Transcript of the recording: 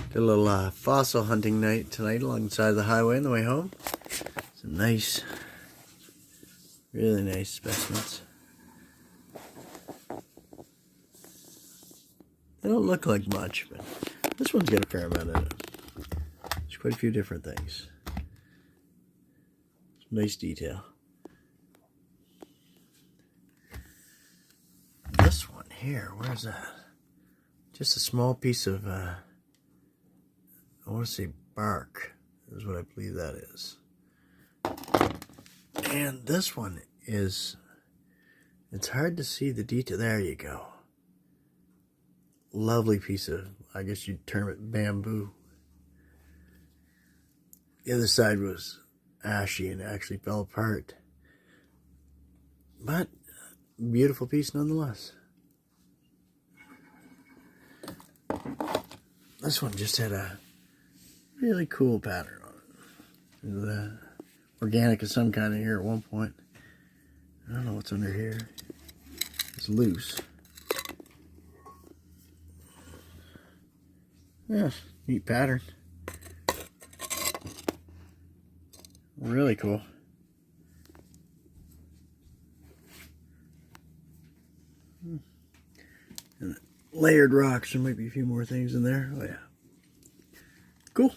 Did a little fossil hunting night tonight along the side of the highway on the way home. Some nice, really nice specimens. They don't look like much, but this one's got a fair amount in it. There's quite a few different things. Some nice detail. This one here, where's that? Just a small piece of, I want to say bark, is what I believe that is. And this one is, it's hard to see the detail. There you go. Lovely piece of, I guess you'd term it bamboo. The other side was ashy and actually fell apart. But, beautiful piece nonetheless. This one just had a really cool pattern on it. It was organic of some kind in here at one point. I don't know what's under here. It's loose. Yeah, neat pattern. Really cool. And layered rocks, there might be a few more things in there. Oh yeah. Cool.